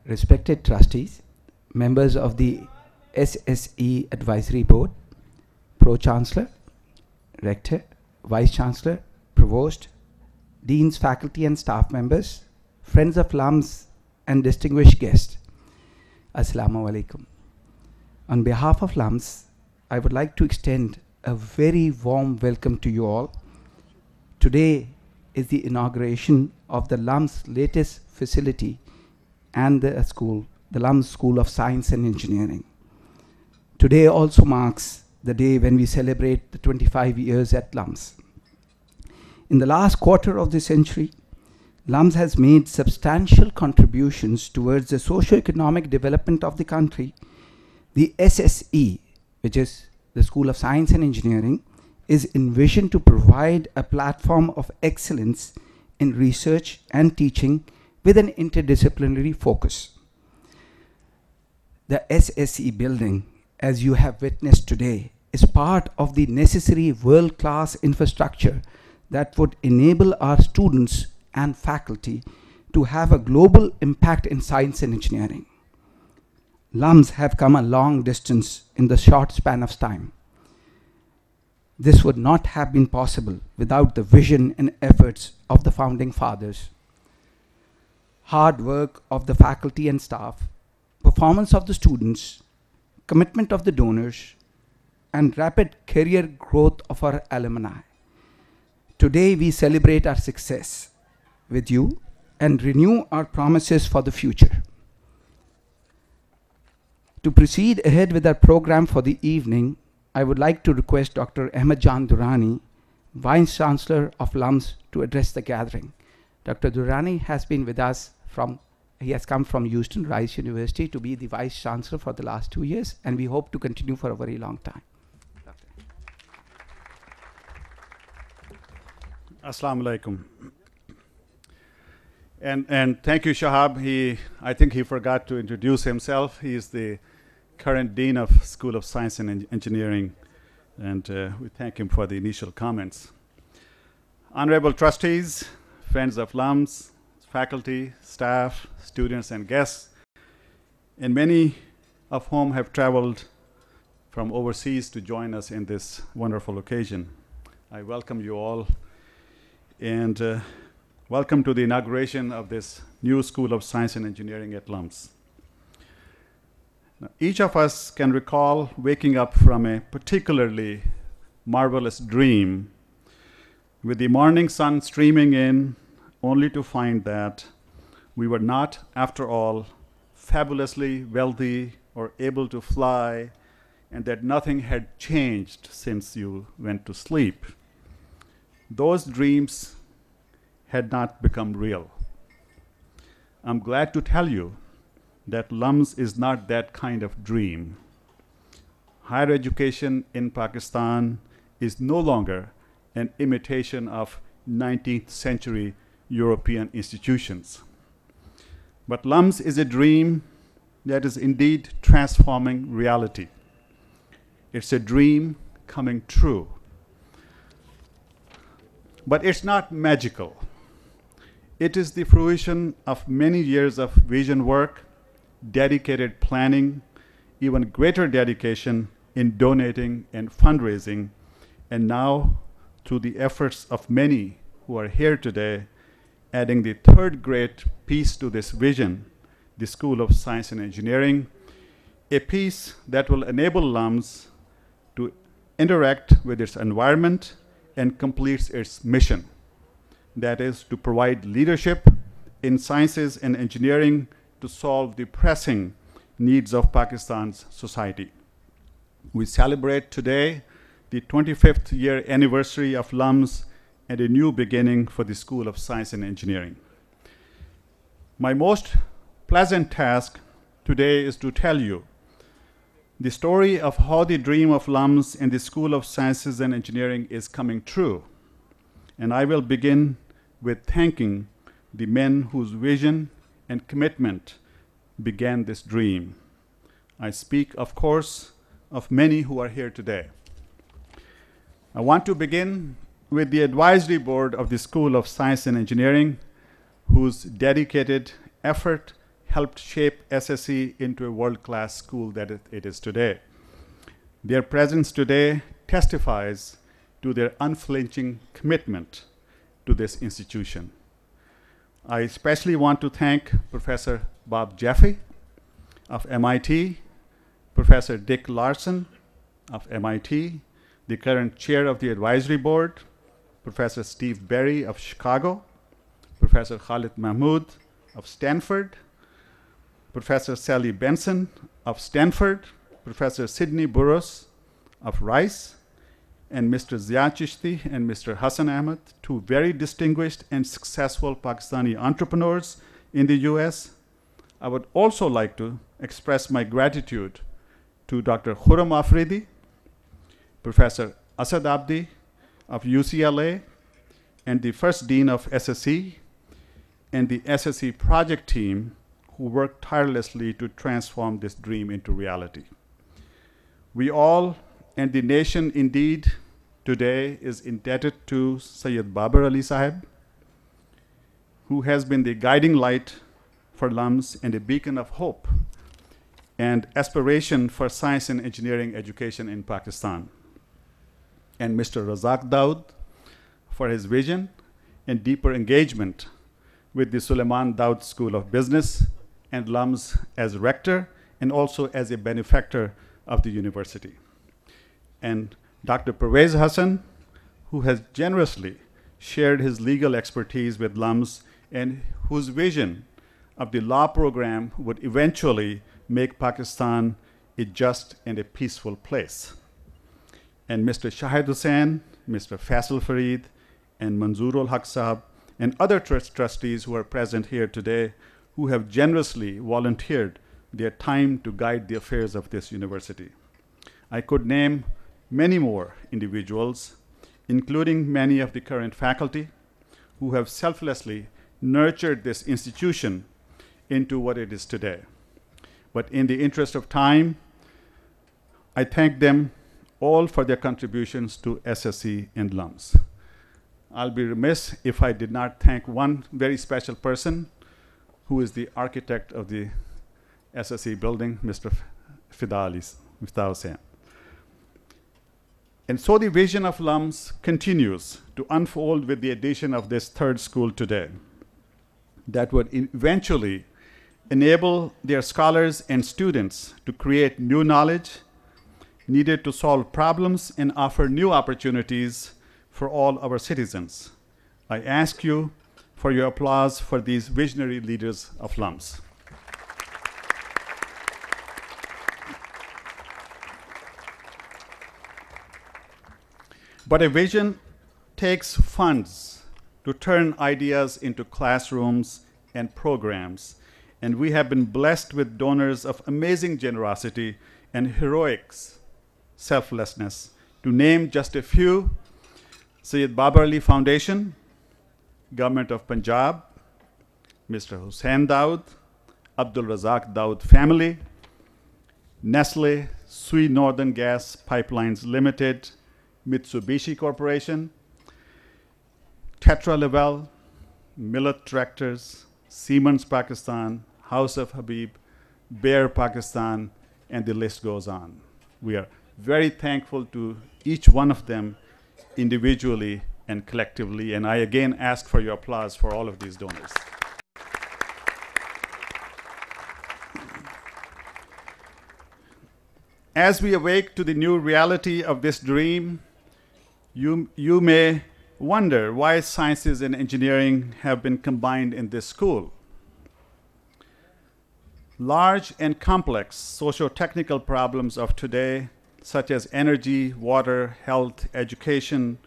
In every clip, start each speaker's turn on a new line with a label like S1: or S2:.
S1: Respected trustees, members of the SSE Advisory Board, Pro-Chancellor, Rector, Vice-Chancellor, Provost, Deans, faculty and staff members, friends of LUMS and distinguished guests, Assalamu alaikum. On behalf of LUMS, I would like to extend a very warm welcome to you all. Today is the inauguration of the LUMS latest facility and the LUMS School of Science and Engineering. Today also marks the day when we celebrate the 25 years at LUMS. In the last quarter of the century, LUMS has made substantial contributions towards the socio-economic development of the country. The SSE, which is the School of Science and Engineering, is envisioned to provide a platform of excellence in research and teaching with an interdisciplinary focus. The SSE building, as you have witnessed today, is part of the necessary world-class infrastructure that would enable our students and faculty to have a global impact in science and engineering. LUMS have come a long distance in the short span of time. This would not have been possible without the vision and efforts of the founding fathers. Hard work of the faculty and staff, performance of the students, commitment of the donors, and rapid career growth of our alumni. Today we celebrate our success with you and renew our promises for the future. To proceed ahead with our program for the evening, I would like to request Dr. Ahmad Jan Durrani, Vice-Chancellor of LUMS, to address the gathering. Dr. Durrani has been with us he has come from Houston Rice University to be the Vice-Chancellor for the last 2 years, and we hope to continue for a very long time.
S2: Assalamu alaikum. And thank you, Shahab. I think he forgot to introduce himself. He is the current Dean of School of Science and Engineering, and we thank him for the initial comments. Honorable trustees, friends of LUMS, faculty, staff, students, and guests, and many of whom have traveled from overseas to join us in this wonderful occasion. I welcome you all, and welcome to the inauguration of this new School of Science and Engineering at LUMS. Now, each of us can recall waking up from a particularly marvelous dream with the morning sun streaming in, only to find that we were not, after all, fabulously wealthy or able to fly, and that nothing had changed since you went to sleep. Those dreams had not become real. I'm glad to tell you that LUMS is not that kind of dream. Higher education in Pakistan is no longer an imitation of 19th century European institutions. But LUMS is a dream that is indeed transforming reality. It's a dream coming true. But it's not magical. It is the fruition of many years of vision work, dedicated planning, even greater dedication in donating and fundraising, and now through the efforts of many who are here today, adding the third great piece to this vision, the School of Science and Engineering, a piece that will enable LUMS to interact with its environment and completes its mission. That is, to provide leadership in sciences and engineering to solve the pressing needs of Pakistan's society. We celebrate today the 25th year anniversary of LUMS and a new beginning for the School of Science and Engineering. My most pleasant task today is to tell you the story of how the dream of LUMS and the School of Sciences and Engineering is coming true. And I will begin with thanking the men whose vision and commitment began this dream. I speak, of course, of many who are here today. I want to begin with the advisory board of the School of Science and Engineering, whose dedicated effort helped shape SSE into a world-class school that it is today. Their presence today testifies to their unflinching commitment to this institution. I especially want to thank Professor Bob Jaffe of MIT, Professor Dick Larson of MIT, the current chair of the advisory board, Professor Steve Berry of Chicago, Professor Khalid Mahmood of Stanford, Professor Sally Benson of Stanford, Professor Sidney Burrows of Rice, and Mr. Zia Chishti and Mr. Hassan Ahmed, two very distinguished and successful Pakistani entrepreneurs in the US. I would also like to express my gratitude to Dr. Khurram Afridi, Professor Asad Abdi of UCLA, and the first dean of SSE, and the SSE project team who worked tirelessly to transform this dream into reality. We all, and the nation indeed, today is indebted to Syed Babar Ali Sahib, who has been the guiding light for LUMS and a beacon of hope and aspiration for science and engineering education in Pakistan. And Mr. Razak Dawood for his vision and deeper engagement with the Suleiman Dawood School of Business and LUMS as rector and also as a benefactor of the university. And Dr. Pervez Hassan, who has generously shared his legal expertise with LUMS and whose vision of the law program would eventually make Pakistan a just and a peaceful place. And Mr. Shahid Hussain, Mr. Faisal Fareed, and Manzoor Haq Sahab, and other trustees who are present here today who have generously volunteered their time to guide the affairs of this university. I could name many more individuals, including many of the current faculty, who have selflessly nurtured this institution into what it is today. But in the interest of time, I thank them all for their contributions to SSE and LUMS. I'll be remiss if I did not thank one very special person who is the architect of the SSE building, Mr. Miftah Hussain. And so the vision of LUMS continues to unfold with the addition of this third school today that would eventually enable their scholars and students to create new knowledge needed to solve problems and offer new opportunities for all our citizens. I ask you for your applause for these visionary leaders of LUMS. But a vision takes funds to turn ideas into classrooms and programs. And we have been blessed with donors of amazing generosity and heroic selflessness. To name just a few: Syed Babar Ali Foundation, Government of Punjab, Mr. Hussain Dawood, Abdul Razak Dawood family, Nestle, Sui Northern Gas Pipelines Limited, Mitsubishi Corporation, Tetra Level, Millet Tractors, Siemens Pakistan, House of Habib, Bayer Pakistan, and the list goes on. We are very thankful to each one of them individually and collectively, and I again ask for your applause for all of these donors. As we awake to the new reality of this dream, you may wonder why sciences and engineering have been combined in this school. Large and complex socio-technical problems of today, such as energy, water, health, education,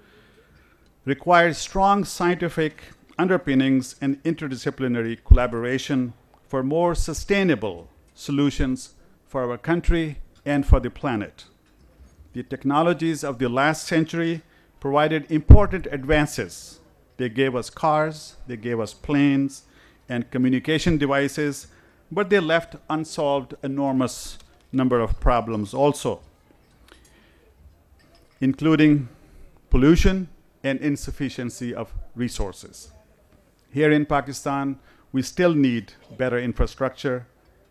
S2: require strong scientific underpinnings and interdisciplinary collaboration for more sustainable solutions for our country and for the planet. The technologies of the last century provided important advances. They gave us cars, they gave us planes and communication devices, but they left unsolved enormous number of problems also, including pollution and insufficiency of resources. Here in Pakistan, we still need better infrastructure,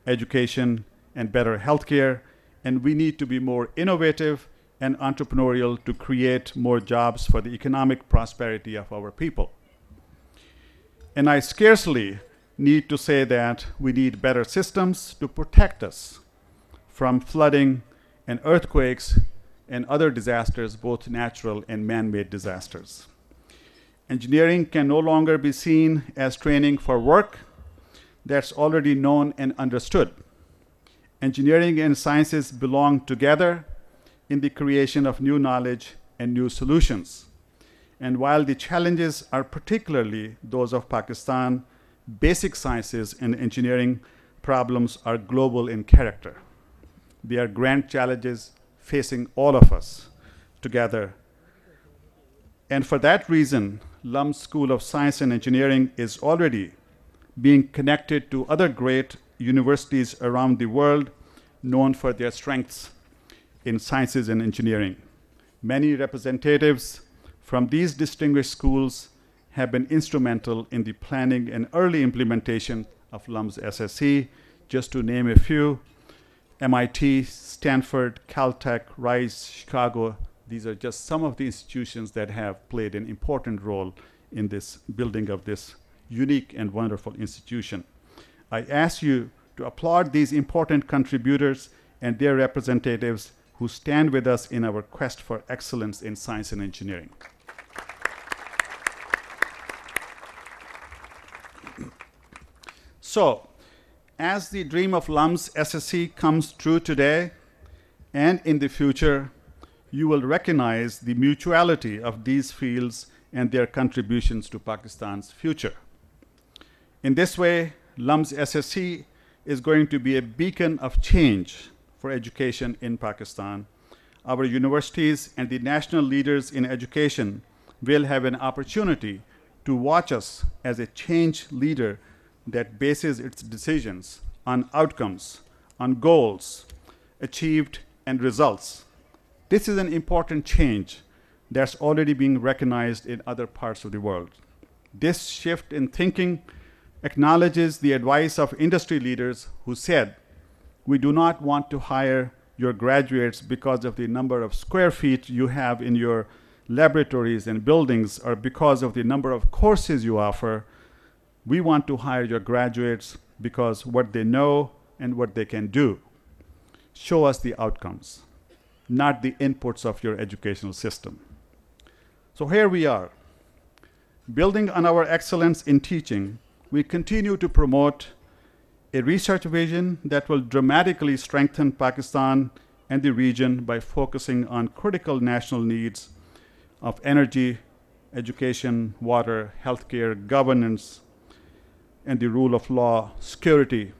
S2: education, and better healthcare, and we need to be more innovative and entrepreneurial to create more jobs for the economic prosperity of our people. And I scarcely need to say that we need better systems to protect us from flooding and earthquakes and other disasters, both natural and man-made disasters. Engineering can no longer be seen as training for work that's already known and understood. Engineering and sciences belong together in the creation of new knowledge and new solutions. And while the challenges are particularly those of Pakistan, basic sciences and engineering problems are global in character. They are grand challenges facing all of us together. And for that reason, LUMS School of Science and Engineering is already being connected to other great universities around the world known for their strengths in sciences and engineering. Many representatives from these distinguished schools have been instrumental in the planning and early implementation of LUMS SSE, just to name a few. MIT, Stanford, Caltech, Rice, Chicago, these are just some of the institutions that have played an important role in this building of this unique and wonderful institution. I ask you to applaud these important contributors and their representatives who stand with us in our quest for excellence in science and engineering. So, as the dream of LUMS SSE comes true today and in the future, you will recognize the mutuality of these fields and their contributions to Pakistan's future. In this way, LUMS SSE is going to be a beacon of change for education in Pakistan. Our universities and the national leaders in education will have an opportunity to watch us as a change leader that bases its decisions on outcomes, on goals achieved and results. This is an important change that's already being recognized in other parts of the world. This shift in thinking acknowledges the advice of industry leaders who said, we do not want to hire your graduates because of the number of square feet you have in your laboratories and buildings or because of the number of courses you offer. We want to hire your graduates because what they know and what they can do. Show us the outcomes, not the inputs of your educational system. So here we are. Building on our excellence in teaching, we continue to promote a research vision that will dramatically strengthen Pakistan and the region by focusing on critical national needs of energy, education, water, healthcare, governance, and the rule of law, security,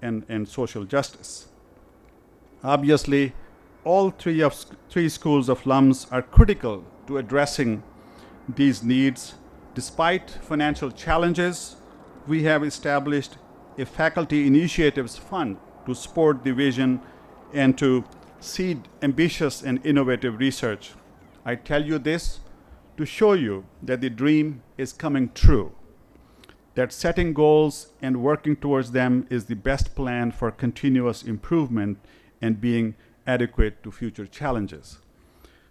S2: and social justice. Obviously, all three schools of LUMS are critical to addressing these needs. Despite financial challenges, we have established a faculty initiatives fund to support the vision and to seed ambitious and innovative research. I tell you this to show you that the dream is coming true, that setting goals and working towards them is the best plan for continuous improvement and being adequate to future challenges.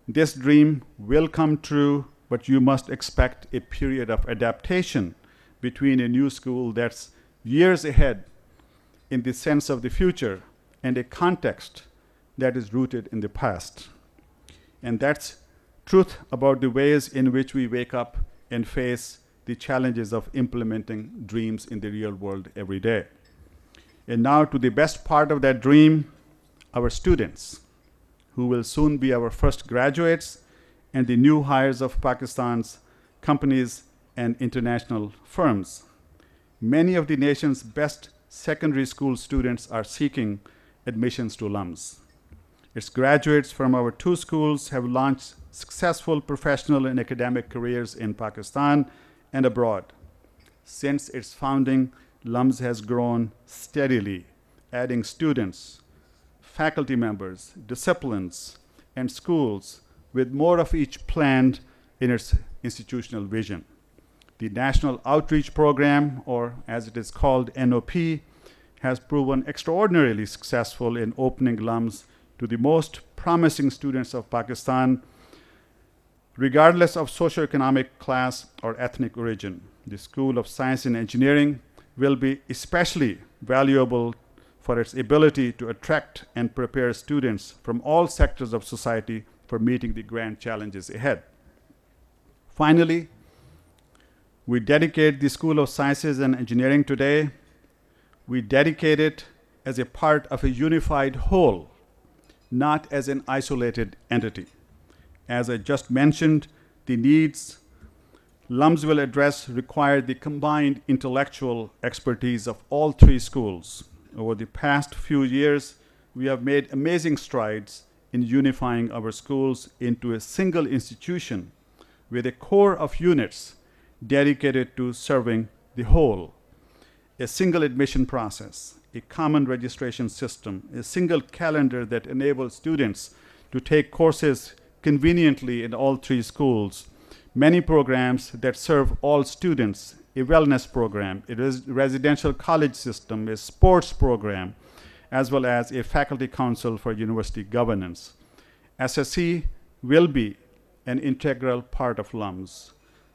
S2: This dream will come true, but you must expect a period of adaptation between a new school that's years ahead in the sense of the future and a context that is rooted in the past. And that's truth about the ways in which we wake up and face the challenges of implementing dreams in the real world every day. And now to the best part of that dream, our students, who will soon be our first graduates and the new hires of Pakistan's companies and international firms. Many of the nation's best secondary school students are seeking admissions to LUMS. Its graduates from our two schools have launched successful professional and academic careers in Pakistan and abroad. Since its founding, LUMS has grown steadily, adding students, faculty members, disciplines, and schools with more of each planned in its institutional vision. The National Outreach Program, or as it is called, NOP, has proven extraordinarily successful in opening LUMS to the most promising students of Pakistan, regardless of socioeconomic class or ethnic origin. The School of Science and Engineering will be especially valuable for its ability to attract and prepare students from all sectors of society for meeting the grand challenges ahead. Finally, we dedicate the School of Sciences and Engineering today. We dedicate it as a part of a unified whole, not as an isolated entity. As I just mentioned, the needs LUMS will address require the combined intellectual expertise of all three schools. Over the past few years, we have made amazing strides in unifying our schools into a single institution with a core of units dedicated to serving the whole. A single admission process, a common registration system, a single calendar that enables students to take courses conveniently in all three schools, many programs that serve all students, a wellness program, a residential college system, a sports program, as well as a faculty council for university governance. SSE will be an integral part of LUMS,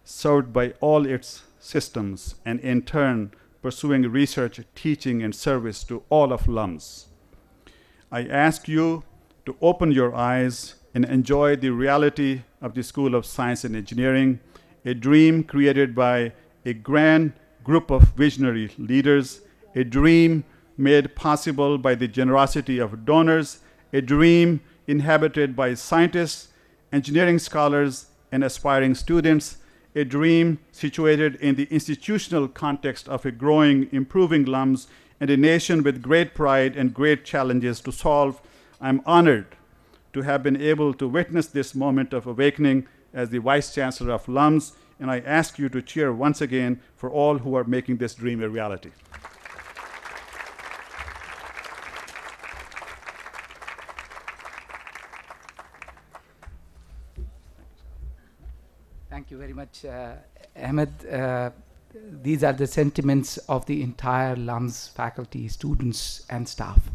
S2: served by all its systems, and in turn, pursuing research, teaching, and service to all of LUMS. I ask you to open your eyes and enjoy the reality of the School of Science and Engineering, a dream created by a grand group of visionary leaders, a dream made possible by the generosity of donors, a dream inhabited by scientists, engineering scholars, and aspiring students, a dream situated in the institutional context of a growing, improving LUMS, and a nation with great pride and great challenges to solve. I'm honored to have been able to witness this moment of awakening as the Vice Chancellor of LUMS, and I ask you to cheer once again for all who are making this dream a reality.
S1: Thank you very much, Ahmed. These are the sentiments of the entire LUMS faculty, students, and staff.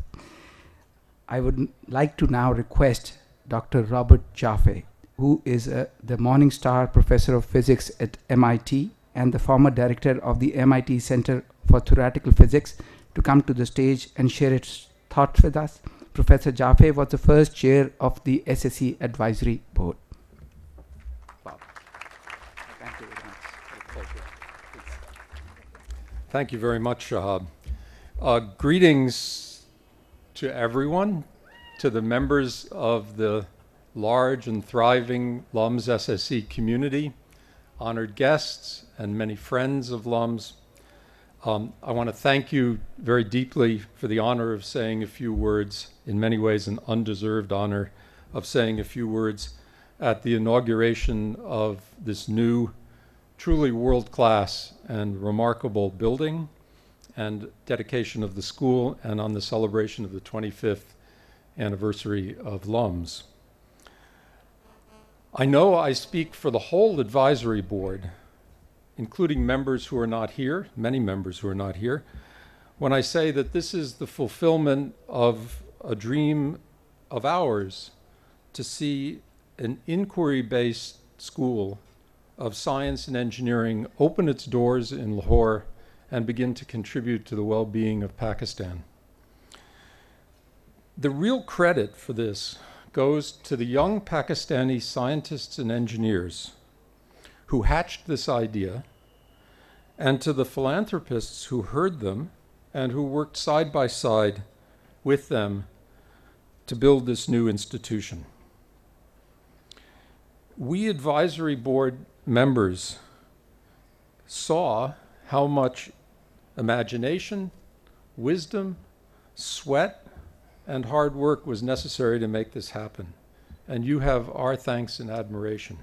S1: I would like to now request Dr. Robert Jaffe, who is the Morningstar Professor of Physics at MIT and the former director of the MIT Center for Theoretical Physics, to come to the stage and share his thoughts with us. Professor Jaffe was the first chair of the SSE Advisory Board. Wow. Thank you very much.
S3: Thank you very much, Shahab. Greetings to everyone, to the members of the large and thriving LUMS SSE community, honored guests, and many friends of LUMS. I want to thank you very deeply for the honor of saying a few words, in many ways an undeserved honor of saying a few words at the inauguration of this new, truly world-class and remarkable building and dedication of the school, and on the celebration of the 25th anniversary of LUMS. I know I speak for the whole advisory board, including members who are not here, many members who are not here, when I say that this is the fulfillment of a dream of ours to see an inquiry-based school of science and engineering open its doors in Lahore and begin to contribute to the well-being of Pakistan. The real credit for this goes to the young Pakistani scientists and engineers who hatched this idea, and to the philanthropists who heard them and who worked side by side with them to build this new institution. We advisory board members saw how much imagination, wisdom, sweat, and hard work was necessary to make this happen. And you have our thanks and admiration.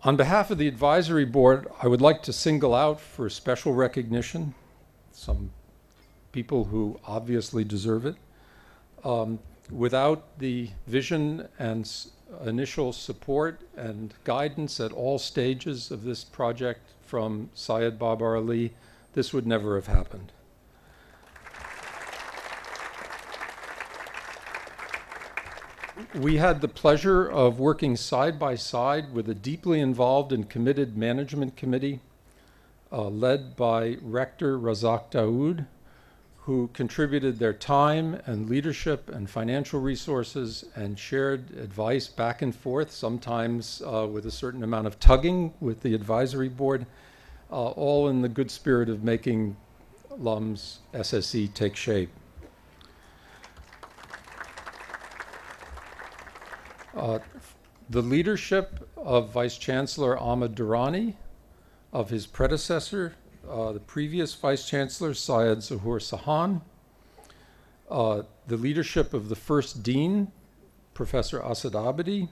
S3: On behalf of the advisory board, I would like to single out for special recognition some people who obviously deserve it. Without the vision and initial support and guidance at all stages of this project from Syed Babar Ali, this would never have happened. We had the pleasure of working side by side with a deeply involved and committed management committee led by Rector Razak Dawood, who contributed their time and leadership and financial resources and shared advice back and forth, sometimes with a certain amount of tugging with the advisory board, all in the good spirit of making LUMS SSE take shape. The leadership of Vice Chancellor Ahmad Durrani, of his predecessor, the previous Vice Chancellor, Syed Zuhur Sahan, the leadership of the first Dean, Professor Asad Abadi,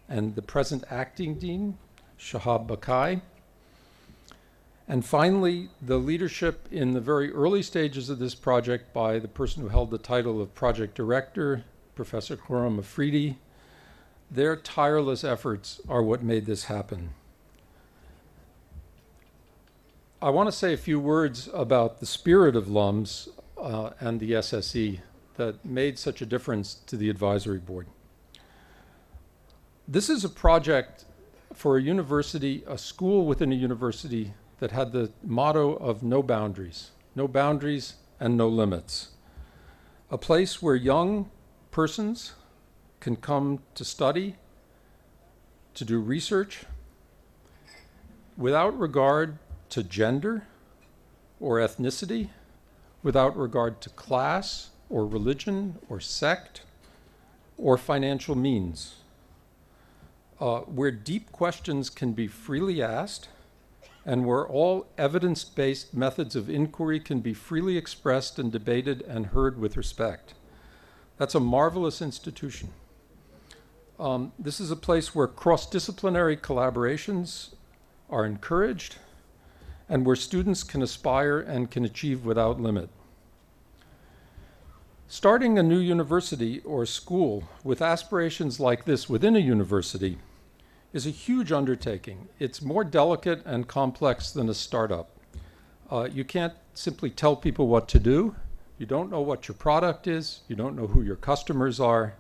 S3: and the present Acting Dean, Shahab Bakai, and finally, the leadership in the very early stages of this project by the person who held the title of Project Director, Professor Khurram Afridi. Their tireless efforts are what made this happen. I want to say a few words about the spirit of LUMS and the SSE that made such a difference to the advisory board. This is a project for a university, a school within a university that had the motto of no boundaries and no limits. A place where young persons can come to study, to do research, without regard to gender or ethnicity, without regard to class or religion or sect or financial means, where deep questions can be freely asked and where all evidence-based methods of inquiry can be freely expressed and debated and heard with respect. That's a marvelous institution. This is a place where cross-disciplinary collaborations are encouraged and where students can aspire and can achieve without limit. Starting a new university or school with aspirations like this within a university is a huge undertaking. It's more delicate and complex than a startup. You can't simply tell people what to do. You don't know what your product is. You don't know who your customers are.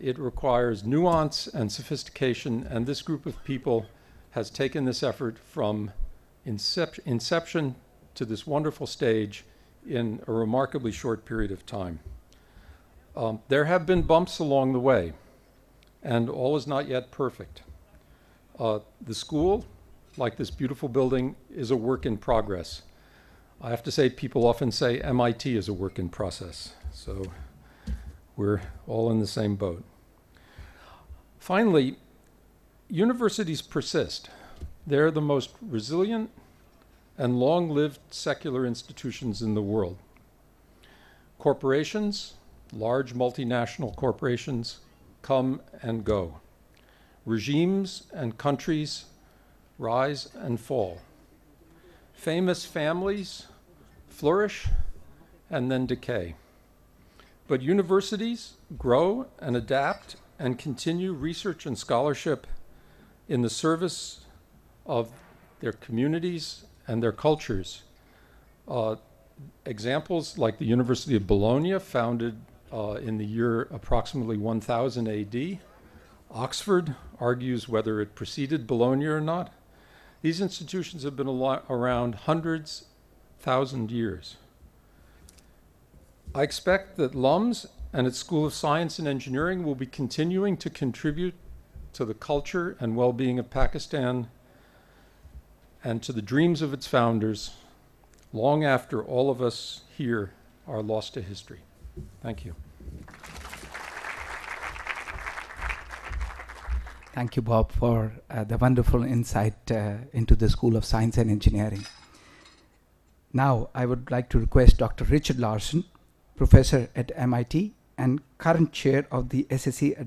S3: It requires nuance and sophistication, and this group of people has taken this effort from inception to this wonderful stage in a remarkably short period of time. There have been bumps along the way, and all is not yet perfect. The school, like this beautiful building, is a work in progress. I have to say, people often say MIT is a work in process, so we're all in the same boat. Finally, universities persist. They're the most resilient and long-lived secular institutions in the world. Corporations, large multinational corporations, come and go. Regimes and countries rise and fall. Famous families flourish and then decay. But universities grow and adapt and continue research and scholarship in the service of their communities and their cultures. Examples like the University of Bologna, founded in the year approximately 1000 AD. Oxford argues whether it preceded Bologna or not. These institutions have been around hundreds, thousand years. I expect that LUMS and its School of Science and Engineering will be continuing to contribute to the culture and well-being of Pakistan and to the dreams of its founders long after all of us here are lost to history. Thank you.
S1: Thank you, Bob, for the wonderful insight into the School of Science and Engineering. Now, I would like to request Dr. Richard Larson, professor at MIT and current chair of the SSE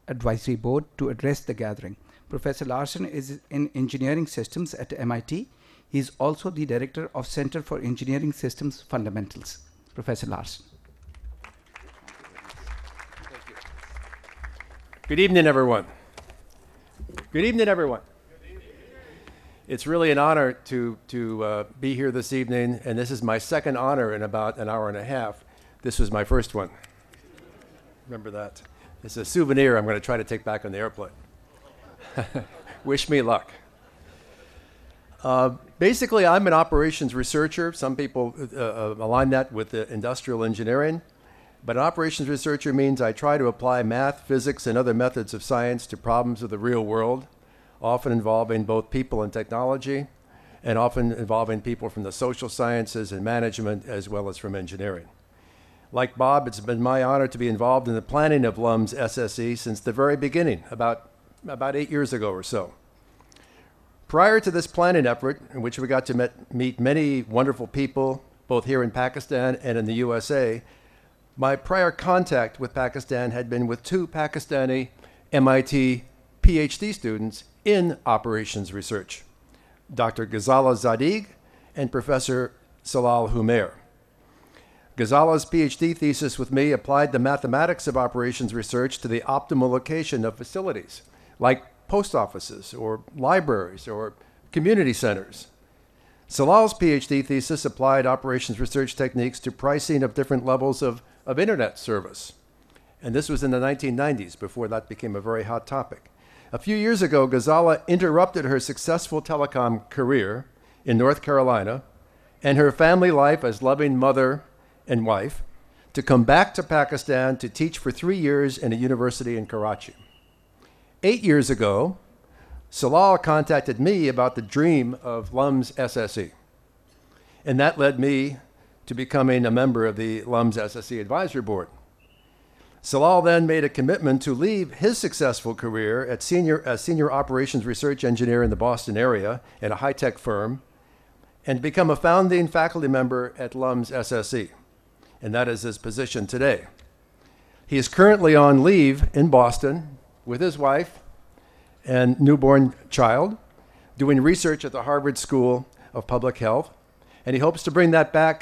S1: Advisory Board, to address the gathering. Professor Larson is in Engineering Systems at MIT. He is also the director of Center for Engineering Systems Fundamentals. Professor Larson.
S4: Good evening, everyone. Good evening, everyone. It's really an honor to be here this evening, and this is my second honor in about an hour and a half. This was my first one. Remember that. It's a souvenir I'm going to try to take back on the airplane. Wish me luck. Basically, I'm an operations researcher. Some people align that with industrial engineering. But an operations researcher means I try to apply math, physics, and other methods of science to problems of the real world, often involving both people and technology, and often involving people from the social sciences and management, as well as from engineering. Like Bob, it's been my honor to be involved in the planning of LUMS SSE since the very beginning, about 8 years ago or so. Prior to this planning effort, in which we got to meet many wonderful people, both here in Pakistan and in the USA, my prior contact with Pakistan had been with 2 Pakistani MIT PhD students in operations research, Dr. Ghazala Zadig and Professor Salal Humair. Ghazala's PhD thesis with me applied the mathematics of operations research to the optimal location of facilities, like post offices or libraries or community centers. Salal's PhD thesis applied operations research techniques to pricing of different levels of internet service. And this was in the 1990s, before that became a very hot topic. A few years ago, Ghazala interrupted her successful telecom career in North Carolina and her family life as loving mother and wife to come back to Pakistan to teach for 3 years in a university in Karachi. 8 years ago, Salal contacted me about the dream of LUMS SSE. And that led me to becoming a member of the LUMS SSE Advisory Board. Salal then made a commitment to leave his successful career as senior operations research engineer in the Boston area at a high-tech firm and become a founding faculty member at LUMS SSE. And that is his position today. He is currently on leave in Boston with his wife and newborn child, doing research at the Harvard School of Public Health, and he hopes to bring that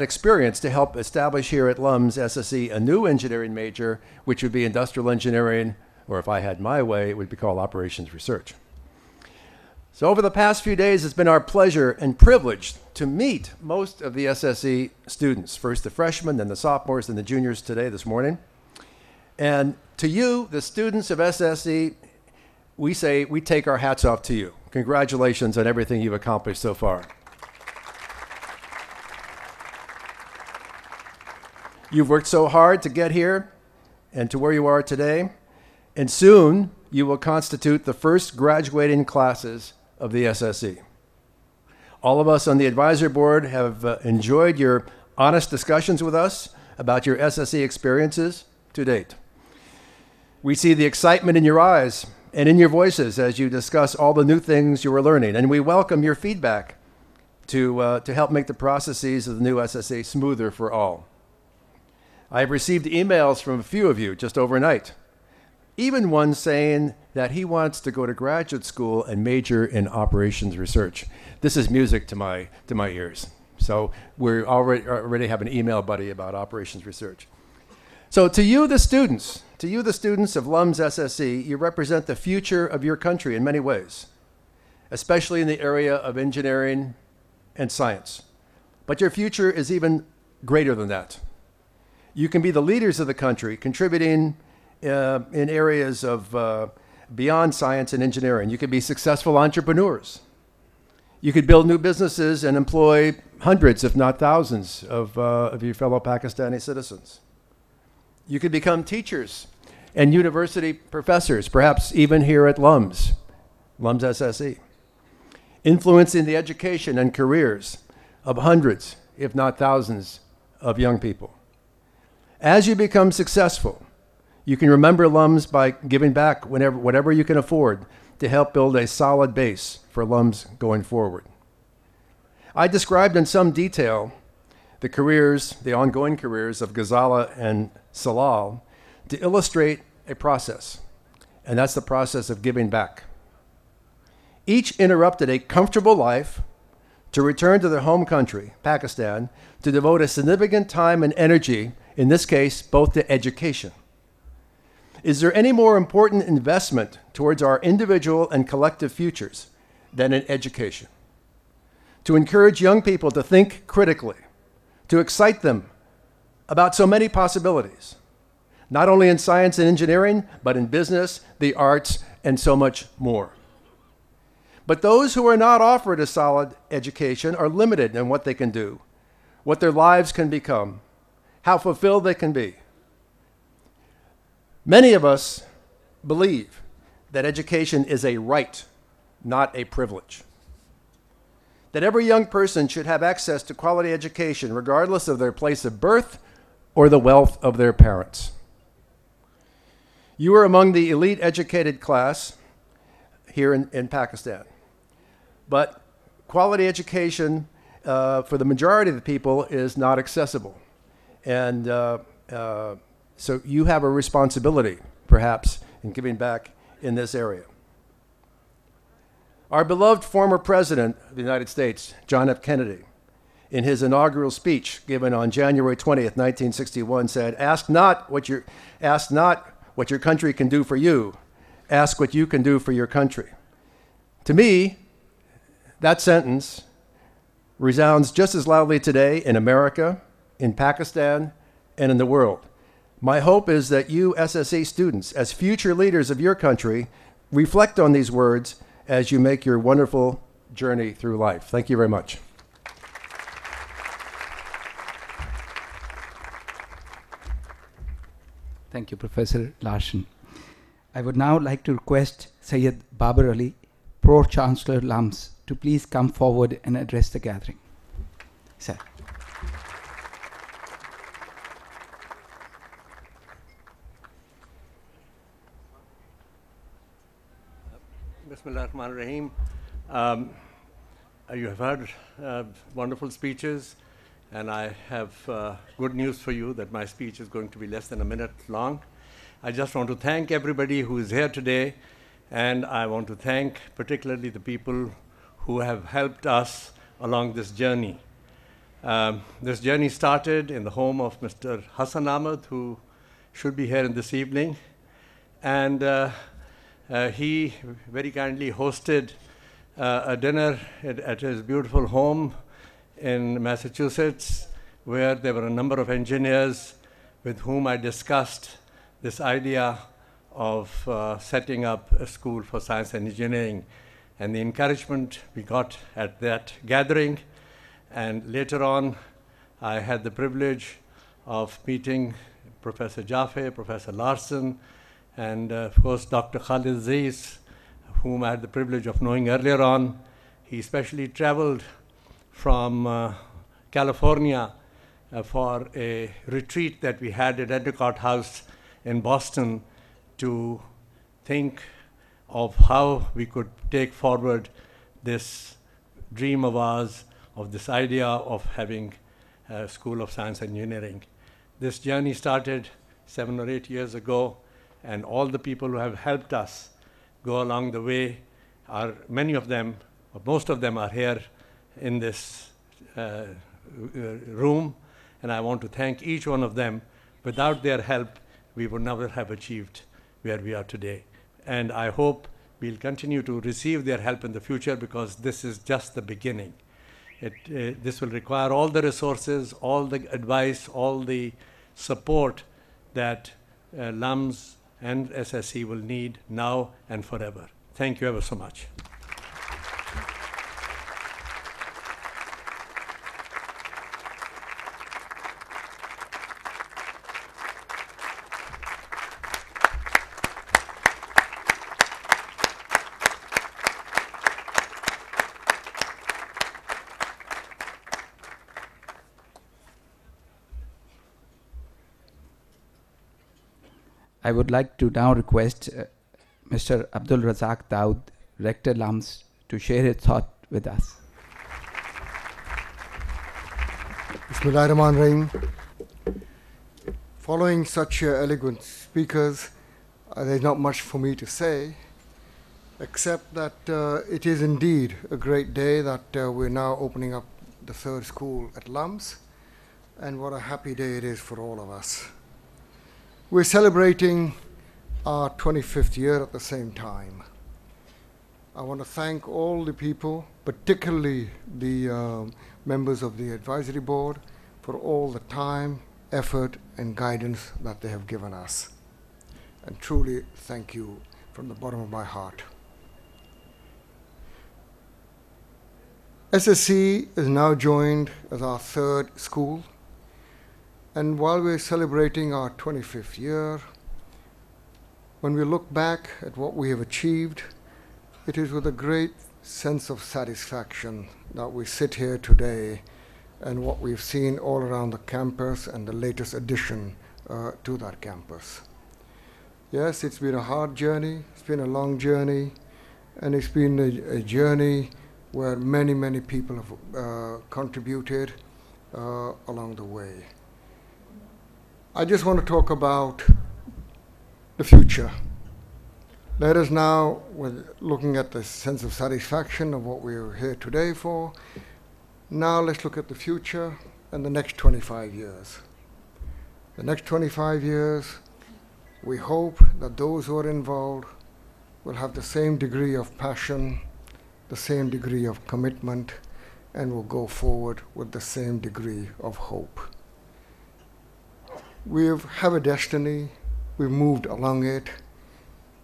S4: experience to help establish here at LUMS SSE a new engineering major, which would be industrial engineering, or if I had my way, it would be called operations research. So over the past few days, it's been our pleasure and privilege to meet most of the SSE students, first the freshmen, then the sophomores, and the juniors today, this morning. And to you, the students of SSE, we say we take our hats off to you. Congratulations on everything you've accomplished so far. You've worked so hard to get here and to where you are today, and soon you will constitute the first graduating classes of the SSE. All of us on the advisory board have enjoyed your honest discussions with us about your SSE experiences to date. We see the excitement in your eyes and in your voices as you discuss all the new things you are learning, and we welcome your feedback to help make the processes of the new SSE smoother for all. I have received emails from a few of you just overnight, even one saying that he wants to go to graduate school and major in operations research. This is music to my ears. So we already have an email buddy about operations research. So to you, the students of LUMS SSE, you represent the future of your country in many ways, especially in the area of engineering and science. But your future is even greater than that. You can be the leaders of the country, contributing in areas of beyond science and engineering. You could be successful entrepreneurs. You could build new businesses and employ hundreds, if not thousands, of your fellow Pakistani citizens. You could become teachers and university professors, perhaps even here at LUMS SSE, influencing the education and careers of hundreds, if not thousands, of young people. As you become successful, you can remember LUMS by giving back whatever you can afford to help build a solid base for LUMS going forward. I described in some detail the ongoing careers of Ghazala and Salal to illustrate a process, and that's the process of giving back. Each interrupted a comfortable life to return to their home country, Pakistan, to devote a significant time and energy, in this case, both to education. Is there any more important investment towards our individual and collective futures than in education? To encourage young people to think critically, to excite them about so many possibilities, not only in science and engineering, but in business, the arts, and so much more. But those who are not offered a solid education are limited in what they can do, what their lives can become, how fulfilled they can be. Many of us believe that education is a right, not a privilege. That every young person should have access to quality education regardless of their place of birth or the wealth of their parents. You are among the elite educated class here in Pakistan. But quality education for the majority of the people is not accessible. And so you have a responsibility, perhaps, in giving back in this area. Our beloved former president of the United States, John F. Kennedy, in his inaugural speech given on January 20th, 1961, said, ask not what your country can do for you, ask what you can do for your country. To me, that sentence resounds just as loudly today in America, in Pakistan, and in the world. My hope is that you SSE students, as future leaders of your country, reflect on these words as you make your wonderful journey through life. Thank you very much.
S1: Thank you, Professor Larson. I would now like to request Syed Babar Ali, Pro-Chancellor LUMS, to please come forward and address the gathering. Sir.
S5: Bismillahirrahmanirrahim. You have heard wonderful speeches, and I have good news for you that my speech is going to be less than a minute long. I just want to thank everybody who is here today, and I want to thank particularly the people who have helped us along this journey. This journey started in the home of Mr. Hassan Ahmed, who should be here in this evening, and he very kindly hosted a dinner at his beautiful home in Massachusetts, where there were a number of engineers with whom I discussed this idea of setting up a school for science and engineering, and the encouragement we got at that gathering. And later on, I had the privilege of meeting Professor Jaffe, Professor Larson, and of course, Dr. Khalid Aziz, whom I had the privilege of knowing earlier on. He especially traveled from California for a retreat that we had at Endicott House in Boston to think of how we could take forward this dream of ours, of this idea of having a School of Science and Engineering. This journey started 7 or 8 years ago, and all the people who have helped us go along the way are, many of them, or most of them are here in this room, and I want to thank each one of them. Without their help, we would never have achieved where we are today. And I hope we'll continue to receive their help in the future, because this is just the beginning. This will require all the resources, all the advice, all the support that LUMS and SSE will need now and forever. Thank you ever so much.
S1: I would like to now request Mr. Abdul Razak Dawood, Rector LUMS, to share his thought with us.
S6: Bismillahirrahmanirrahim. Following such eloquent speakers, there's not much for me to say, except that it is indeed a great day that we're now opening up the third school at LUMS, and what a happy day it is for all of us. We're celebrating our 25th year at the same time. I want to thank all the people, particularly the members of the advisory board, for all the time, effort, and guidance that they have given us. And truly thank you from the bottom of my heart. SSE is now joined as our third school, and while we're celebrating our 25th year, when we look back at what we have achieved, it is with a great sense of satisfaction that we sit here today and what we've seen all around the campus and the latest addition to that campus. Yes, it's been a hard journey, it's been a long journey, and it's been a journey where many, many people have contributed along the way. I just want to talk about the future. Let us now, with looking at the sense of satisfaction of what we're here today for, now let's look at the future and the next 25 years. The next 25 years, we hope that those who are involved will have the same degree of passion, the same degree of commitment, and will go forward with the same degree of hope. We have a destiny, we've moved along it.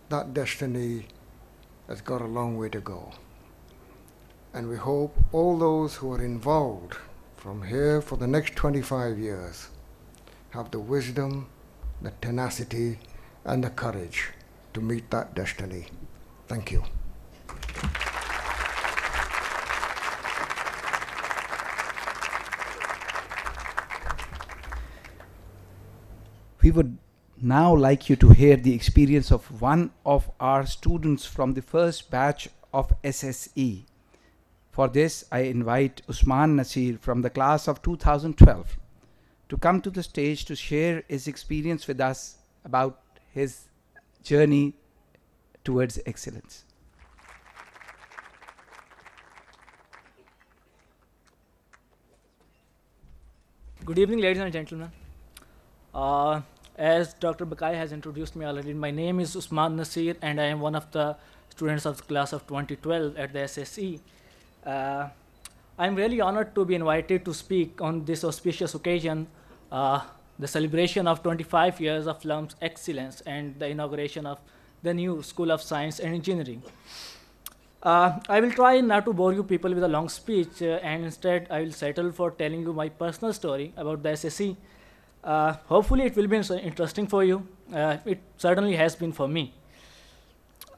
S6: That destiny has got a long way to go. And we hope all those who are involved from here for the next 25 years have the wisdom, the tenacity, and the courage to meet that destiny. Thank you.
S1: We would now like you to hear the experience of one of our students from the first batch of SSE. For this, I invite Usman Nasir from the class of 2012 to come to the stage to share his experience with us about his journey towards excellence.
S7: Good evening, ladies and gentlemen. As Dr. Bakai has introduced me already, my name is Usman Nasir, and I am one of the students of the class of 2012 at the SSE. I'm really honored to be invited to speak on this auspicious occasion, the celebration of 25 years of LUMS excellence and the inauguration of the new School of Science and Engineering. I will try not to bore you people with a long speech, and instead I will settle for telling you my personal story about the SSE. Hopefully it will be interesting for you. It certainly has been for me.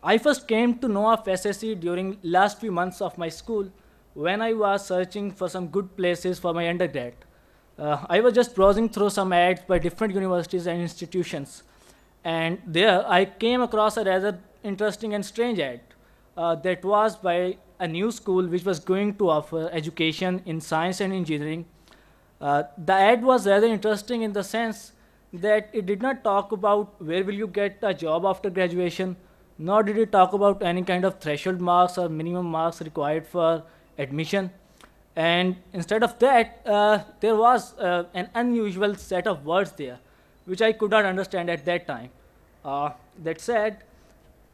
S7: I first came to know of SSE during last few months of my school when I was searching for some good places for my undergrad. I was just browsing through some ads by different universities and institutions, and there I came across a rather interesting and strange ad that was by a new school which was going to offer education in science and engineering. The ad was rather interesting in the sense that it did not talk about where will you get a job after graduation, nor did it talk about any kind of threshold marks or minimum marks required for admission. And instead of that, there was an unusual set of words there, which I could not understand at that time. That said,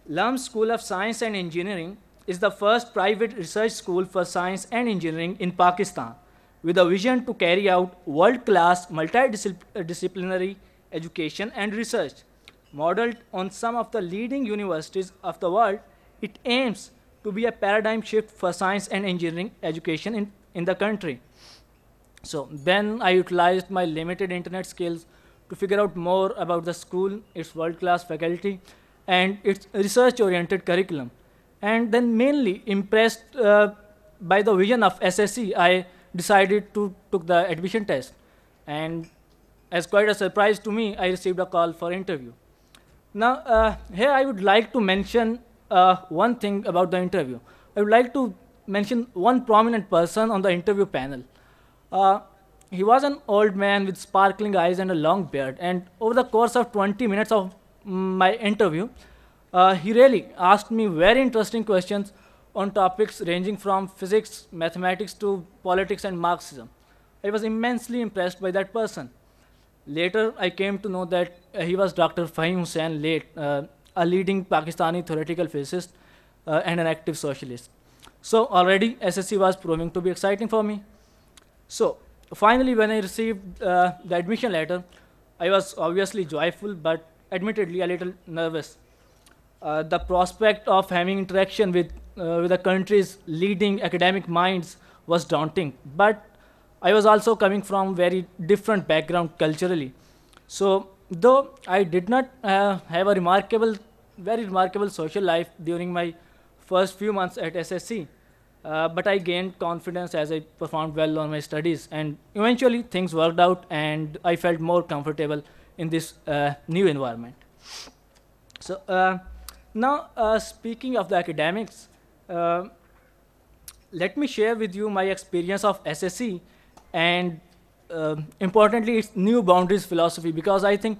S7: LUMS School of Science and Engineering is the first private research school for science and engineering in Pakistan, with a vision to carry out world-class multidisciplinary education and research. Modeled on some of the leading universities of the world, it aims to be a paradigm shift for science and engineering education in the country. So then I utilized my limited internet skills to figure out more about the school, its world-class faculty, and its research-oriented curriculum. And then mainly impressed by the vision of SSE, I decided to take the admission test. And as quite a surprise to me, I received a call for interview. Now, here I would like to mention one thing about the interview. I would like to mention one prominent person on the interview panel. He was an old man with sparkling eyes and a long beard. And over the course of 20 minutes of my interview, he really asked me very interesting questions on topics ranging from physics, mathematics to politics and Marxism. I was immensely impressed by that person. Later, I came to know that he was Dr. Fahim Hussain, late a leading Pakistani theoretical physicist and an active socialist. So already SSE was proving to be exciting for me. So finally, when I received the admission letter, I was obviously joyful, but admittedly a little nervous. The prospect of having interaction with the country's leading academic minds was daunting, but I was also coming from very different background culturally. So though I did not have a very remarkable social life during my first few months at SSE, but I gained confidence as I performed well on my studies, and eventually things worked out and I felt more comfortable in this new environment. So now speaking of the academics, let me share with you my experience of SSE and importantly its new boundaries philosophy, because I think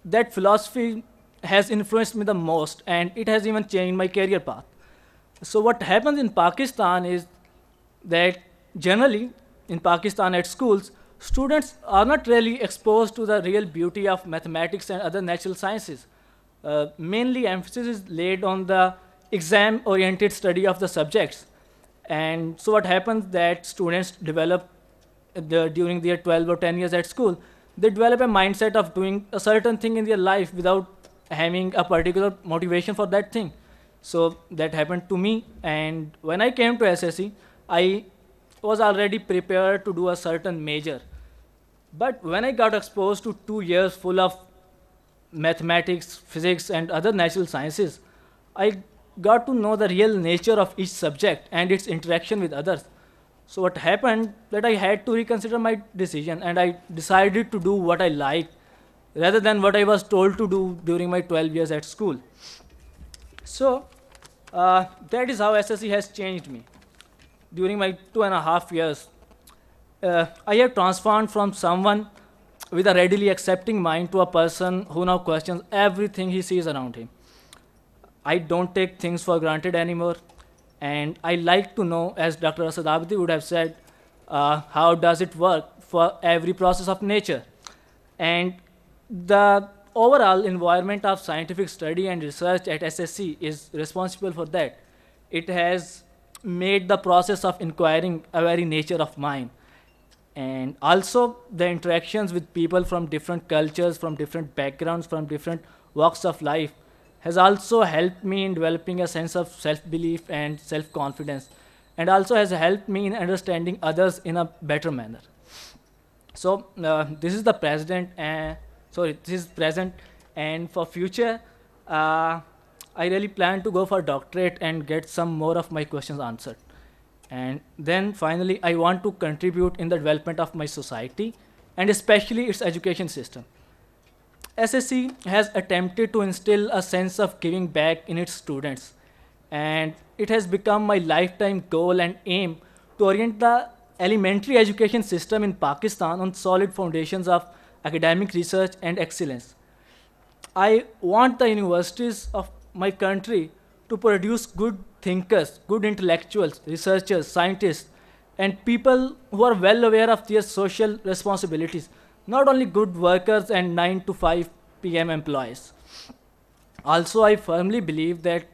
S7: that philosophy has influenced me the most and it has even changed my career path. So what happens in Pakistan is that generally in Pakistan at schools, students are not really exposed to the real beauty of mathematics and other natural sciences. Mainly emphasis is laid on the exam-oriented study of the subjects. And so what happens that students develop during their 12 or 10 years at school, they develop a mindset of doing a certain thing in their life without having a particular motivation for that thing. So that happened to me, and when I came to SSE, I was already prepared to do a certain major. But when I got exposed to 2 years full of mathematics, physics, and other natural sciences, I got to know the real nature of each subject and its interaction with others. So what happened that I had to reconsider my decision, and I decided to do what I liked rather than what I was told to do during my 12 years at school. So that is how SSE has changed me. During my 2.5 years, I have transformed from someone with a readily accepting mind to a person who now questions everything he sees around him. I don't take things for granted anymore, and I like to know, as Dr. Asadabadi would have said, how does it work for every process of nature. And the overall environment of scientific study and research at SSE is responsible for that. It has made the process of inquiring a very nature of mine. And also the interactions with people from different cultures, from different backgrounds, from different walks of life has also helped me in developing a sense of self-belief and self-confidence, and also has helped me in understanding others in a better manner. So this is the present, and for future, I really plan to go for doctorate and get some more of my questions answered. And then finally, I want to contribute in the development of my society, and especially its education system. SSE has attempted to instill a sense of giving back in its students, and it has become my lifetime goal and aim to orient the elementary education system in Pakistan on solid foundations of academic research and excellence. I want the universities of my country to produce good thinkers, good intellectuals, researchers, scientists, and people who are well aware of their social responsibilities, not only good workers and 9 to 5 p.m. employees. Also, I firmly believe that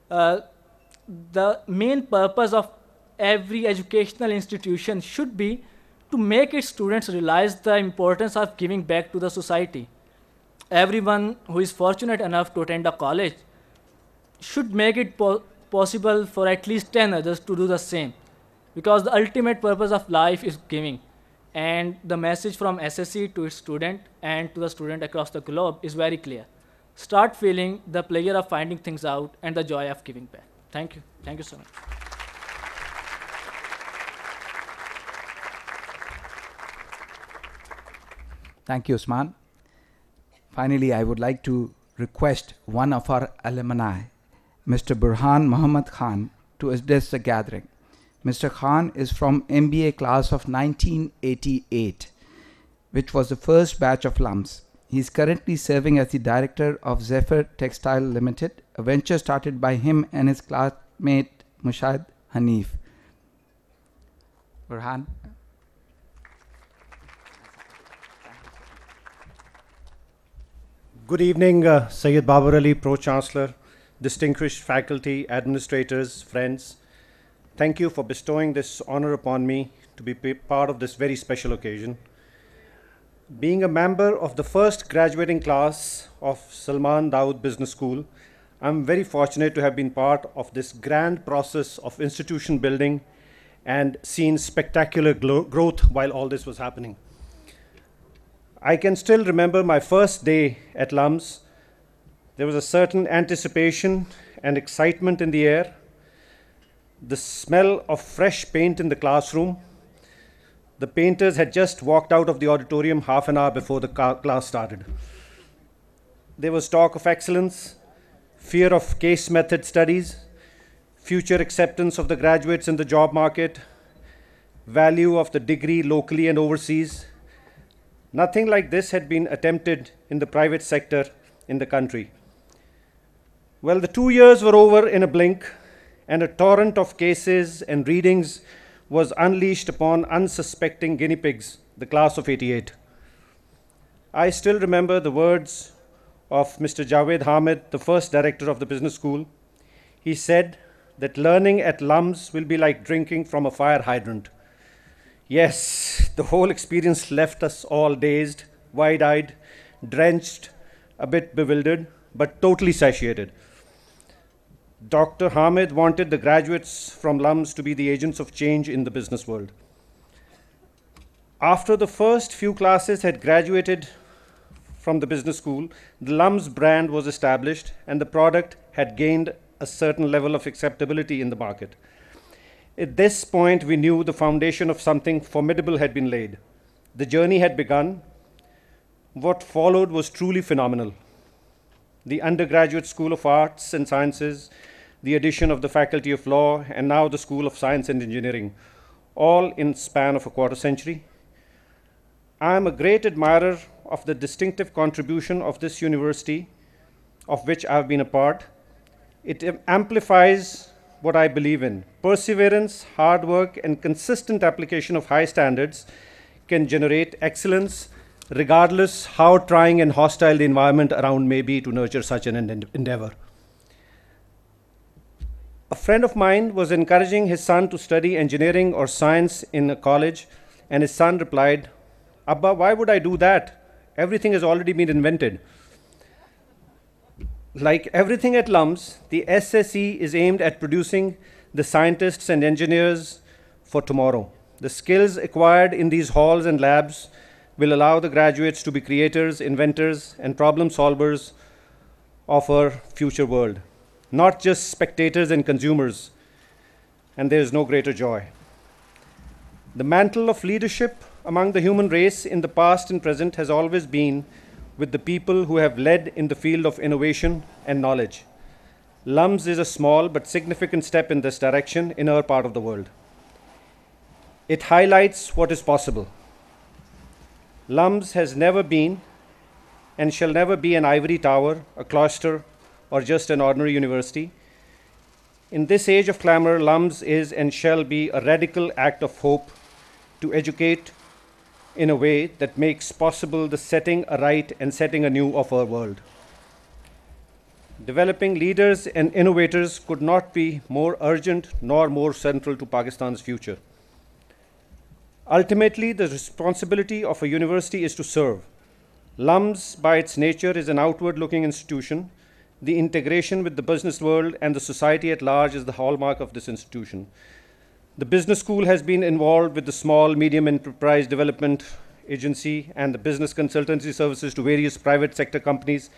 S7: the main purpose of every educational institution should be to make its students realize the importance of giving back to the society. Everyone who is fortunate enough to attend a college should make it possible for at least 10 others to do the same, because the ultimate purpose of life is giving. And the message from SSE to its student and to the student across the globe is very clear. Start feeling the pleasure of finding things out and the joy of giving back. Thank you. Thank you so much.
S1: Thank you, Usman. Finally, I would like to request one of our alumni, Mr. Burhan Muhammad Khan, to address the gathering. Mr. Khan is from MBA class of 1988, which was the first batch of LUMS. He is currently serving as the director of Zephyr Textile Limited, a venture started by him and his classmate Mushahid Hanif. Burhan.
S8: Good evening, Syed Babar Ali, Pro-Chancellor, distinguished faculty, administrators, friends. Thank you for bestowing this honor upon me to be part of this very special occasion. Being a member of the first graduating class of Salman Dawood Business School, I'm very fortunate to have been part of this grand process of institution building and seen spectacular growth while all this was happening. I can still remember my first day at LUMS. There was a certain anticipation and excitement in the air, the smell of fresh paint in the classroom. The painters had just walked out of the auditorium half an hour before the class started. There was talk of excellence, fear of case method studies, future acceptance of the graduates in the job market, value of the degree locally and overseas. Nothing like this had been attempted in the private sector in the country. Well, the 2 years were over in a blink, and a torrent of cases and readings was unleashed upon unsuspecting guinea pigs, the class of '88. I still remember the words of Mr. Javed Hamid, the first director of the business school. He said that learning at LUMS will be like drinking from a fire hydrant. Yes, the whole experience left us all dazed, wide-eyed, drenched, a bit bewildered, but totally satiated. Dr. Hamid wanted the graduates from LUMS to be the agents of change in the business world. After the first few classes had graduated from the business school, the LUMS brand was established and the product had gained a certain level of acceptability in the market. At this point, we knew the foundation of something formidable had been laid. The journey had begun. What followed was truly phenomenal. The undergraduate School of Arts and Sciences, the addition of the Faculty of Law, and now the School of Science and Engineering, all in span of a quarter century. I am a great admirer of the distinctive contribution of this university, of which I have been a part. It amplifies what I believe in. Perseverance, hard work, and consistent application of high standards can generate excellence, regardless how trying and hostile the environment around may be to nurture such an endeavor. A friend of mine was encouraging his son to study engineering or science in a college, and his son replied, "Abba, why would I do that? Everything has already been invented." Like everything at LUMS, the SSE is aimed at producing the scientists and engineers for tomorrow. The skills acquired in these halls and labs will allow the graduates to be creators, inventors, and problem solvers of our future world, not just spectators and consumers, and there is no greater joy. The mantle of leadership among the human race in the past and present has always been with the people who have led in the field of innovation and knowledge. LUMS is a small but significant step in this direction in our part of the world. It highlights what is possible. LUMS has never been and shall never be an ivory tower, a cloister, or just an ordinary university. In this age of clamor, LUMS is and shall be a radical act of hope to educate in a way that makes possible the setting aright and setting anew of our world. Developing leaders and innovators could not be more urgent nor more central to Pakistan's future. Ultimately, the responsibility of a university is to serve. LUMS, by its nature, is an outward-looking institution. The integration with the business world and the society at large is the hallmark of this institution. The business school has been involved with the small, medium enterprise development agency and the business consultancy services to various private sector companies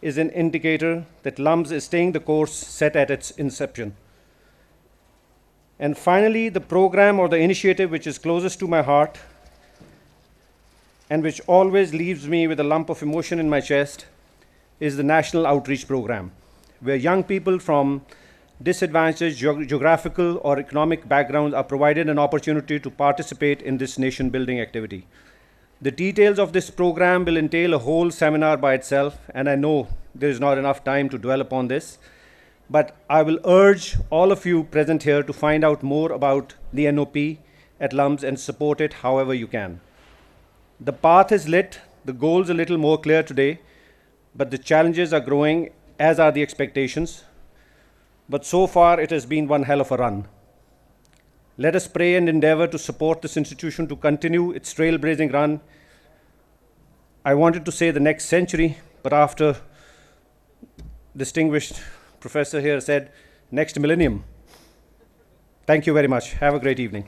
S8: is an indicator that LUMS is staying the course set at its inception. And finally, the program or the initiative which is closest to my heart and which always leaves me with a lump of emotion in my chest is the National Outreach Program, where young people from disadvantaged geographical or economic backgrounds are provided an opportunity to participate in this nation-building activity. The details of this program will entail a whole seminar by itself, and I know there is not enough time to dwell upon this, but I will urge all of you present here to find out more about the NOP at LUMS and support it however you can. The path is lit, the goals a little more clear today, but the challenges are growing, as are the expectations. But so far, it has been one hell of a run. Let us pray and endeavor to support this institution to continue its trailblazing run. I wanted to say the next century, but after distinguished professor here said next millennium. Thank you very much. Have a great evening.